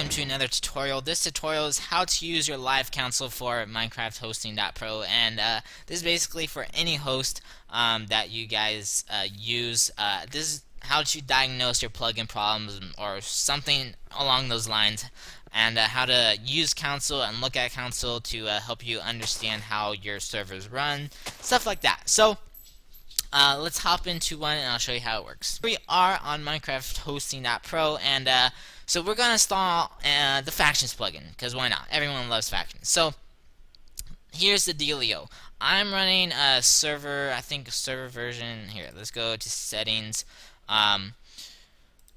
welcome to another tutorial. This tutorial is how to use your live console for MineCraftHosting.pro, and this is basically for any host that you guys use. This is how to diagnose your plugin problems or something along those lines, and how to use console and look at console to help you understand how your servers run, stuff like that. So let's hop into one and I'll show you how it works. We are on MineCraftHosting.pro, and so we're going to install the Factions plugin, because why not? Everyone loves Factions. So here's the dealio. I'm running a server, I think server version, here, let's go to settings.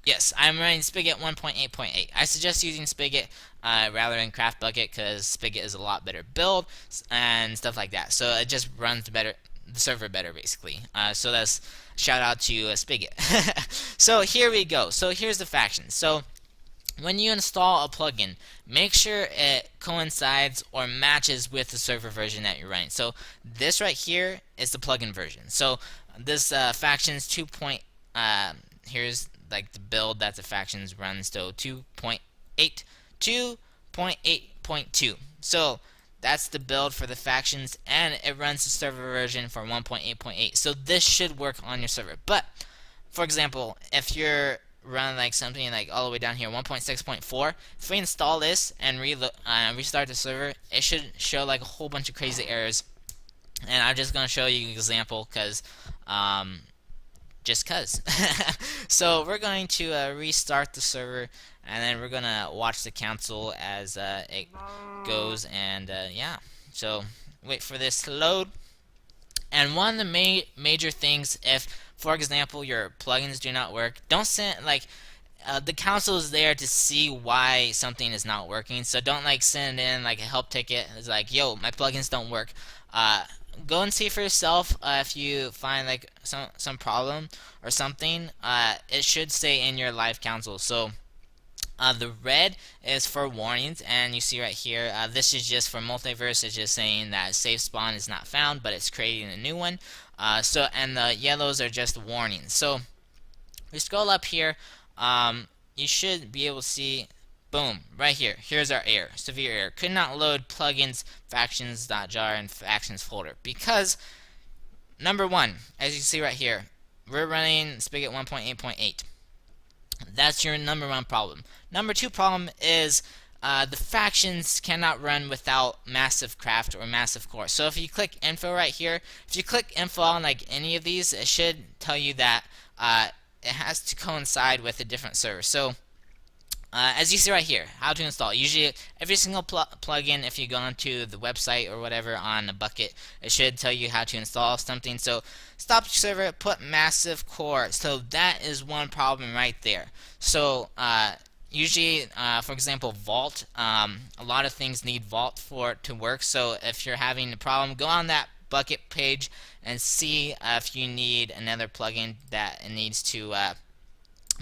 Yes, I'm running Spigot 1.8.8. I suggest using Spigot rather than CraftBucket, because Spigot is a lot better build and stuff like that. So it just runs better, the server better, basically. So that's shout out to Spigot. So here we go. So here's the Factions. So when you install a plugin, make sure it coincides or matches with the server version that you're running. So this right here is the plugin version. So this Factions 2. Here's like the build that the Factions runs. So 2.8.2.8.2. So that's the build for the Factions, and it runs the server version for 1.8.8. So this should work on your server. But for example, if you're running like something like all the way down here, 1.6.4, if we install this and restart the server, it should show like a whole bunch of crazy errors. And I'm just going to show you an example because just cuz. So we're going to restart the server, and then we're going to watch the console as it goes, and yeah. So wait for this to load. And one of the major things, if for example your plugins do not work, don't send like the console is there to see why something is not working. So don't like send in like a help ticket. It's like, yo, my plugins don't work. Go and see for yourself. If you find like some problem or something, it should say in your live console. So the red is for warnings, and you see right here, this is just for multiverse. It's just saying that safe spawn is not found, but it's creating a new one. And the yellows are just warnings. So we scroll up here, you should be able to see, boom, right here. Here's our error, severe error. Could not load plugins factions.jar and factions folder, because number one, as you see right here, we're running Spigot 1.8.8. That's your number one problem. Number two problem is the Factions cannot run without Massive Craft or Massive Core. So if you click info right here, if you click info on like any of these, it should tell you that it has to coincide with a different server. So as you see right here, how to install. Usually every single plugin, if you go onto the website or whatever on a bucket, it should tell you how to install something. So stop server, put Massive Core. So that is one problem right there. So usually, for example, Vault, a lot of things need Vault for it to work. So if you're having a problem, go on that bucket page and see if you need another plugin that it needs to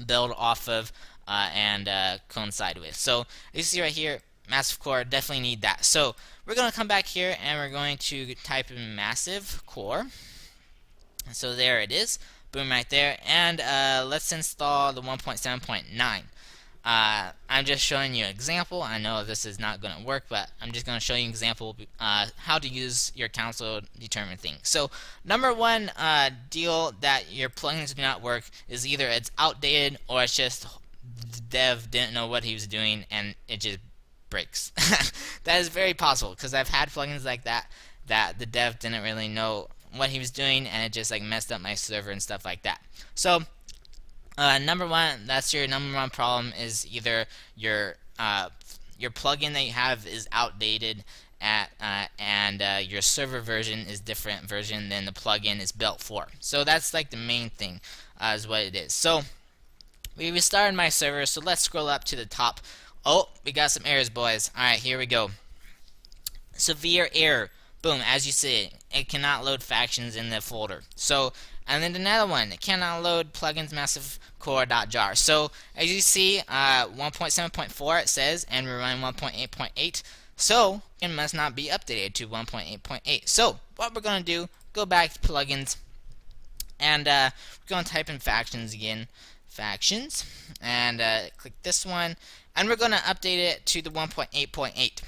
build off of and coincide with. So you see right here, Massive Core, definitely need that. So we're going to come back here and we're going to type in Massive Core. So there it is, boom, right there. And let's install the 1.7.9. I'm just showing you an example. I know this is not going to work, but I'm just going to show you an example how to use your console determine thing. So number one deal that your plugins do not work is either it's outdated or it's just the dev didn't know what he was doing and it just breaks. That is very possible, because I've had plugins like that the dev didn't really know what he was doing and it just like messed up my server and stuff like that. So number one, that's your number one problem, is either your plugin that you have is outdated and your server version is different version than the plugin is built for. So that's like the main thing, is what it is. So we restarted my server, so let's scroll up to the top. Oh, we got some errors, boys. Alright, here we go. Severe error. Boom, as you see, it cannot load factions in the folder. So, and then another one, it cannot load plugins massive core.jar. So, as you see, 1.7.4 it says, and we're running 1.8.8. So, it must not be updated to 1.8.8. So, what we're going to do, go back to plugins, and we're going to type in factions again. factions, and click this one, and we're going to update it to the 1.8.8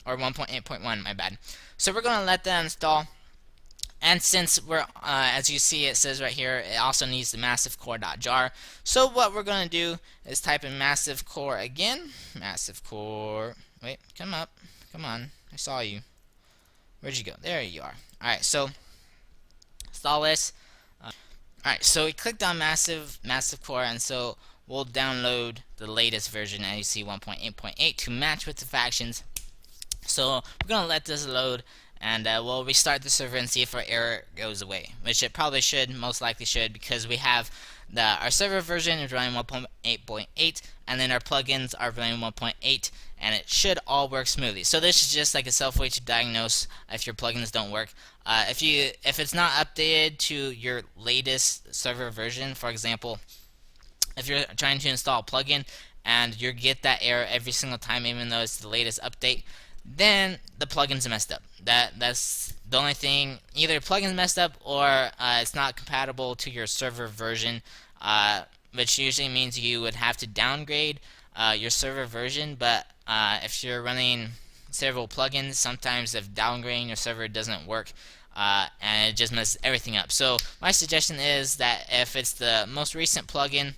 or 1.8.1, my bad. So we're going to let that install. And since we're, as you see, it says right here, it also needs the massive core.jar. So what we're going to do is type in massive core again. Massive core. Wait, come up. Come on. I saw you. Where'd you go? There you are. Alright, so install this. Alright, so we clicked on massive core, and so we'll download the latest version, as you see, 1.8.8, to match with the factions. So we're going to let this load, and we'll restart the server and see if our error goes away, which it probably should, most likely should, because we have our server version is running 1.8.8, and then our plugins are running 1.8, and it should all work smoothly. So this is just like a self way to diagnose if your plugins don't work. If it's not updated to your latest server version, for example, if you're trying to install a plugin and you get that error every single time, even though it's the latest update, then the plugin's messed up. That's the only thing. Either the plugin's messed up or it's not compatible to your server version, which usually means you would have to downgrade your server version. But if you're running several plugins, sometimes if downgrading your server doesn't work, and it just messes everything up. So my suggestion is that if it's the most recent plugin,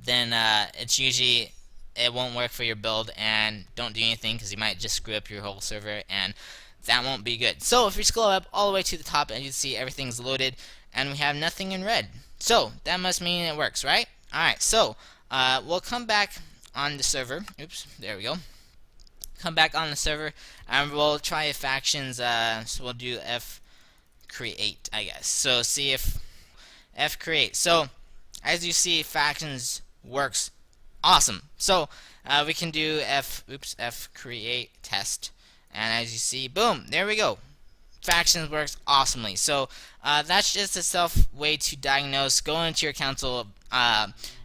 then it's usually it won't work for your build, and don't do anything because you might just screw up your whole server, and that won't be good. So if you scroll up all the way to the top, and you see everything's loaded and we have nothing in red, so that must mean it works, right? Alright, so we'll come back on the server. Oops, there we go. Come back on the server and we'll try factions. So we'll do f create, I guess. So see if f create. So as you see, factions works awesome. So we can do f create test, and as you see, boom, there we go. Factions works awesomely. So that's just a self way to diagnose. Go into your console.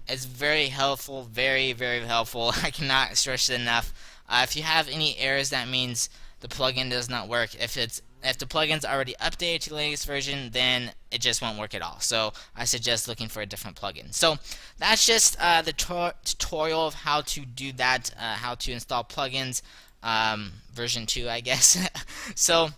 It's very helpful, very helpful. I cannot stress it enough. If you have any errors, that means the plugin does not work. If the plugin's already updated to the latest version, then it just won't work at all. So I suggest looking for a different plugin. So that's just the tutorial of how to do that, how to install plugins, version 2, I guess. So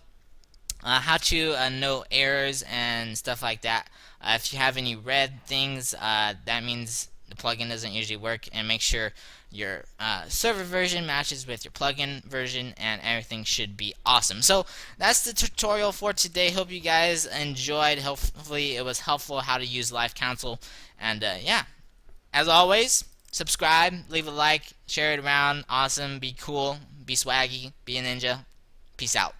how to know errors and stuff like that. If you have any red things, that means the plugin doesn't usually work, and make sure your server version matches with your plugin version, and everything should be awesome. So that's the tutorial for today. Hope you guys enjoyed. Hopefully it was helpful how to use Live Console. And yeah, as always, subscribe, leave a like, share it around. Awesome, be cool, be swaggy, be a ninja. Peace out.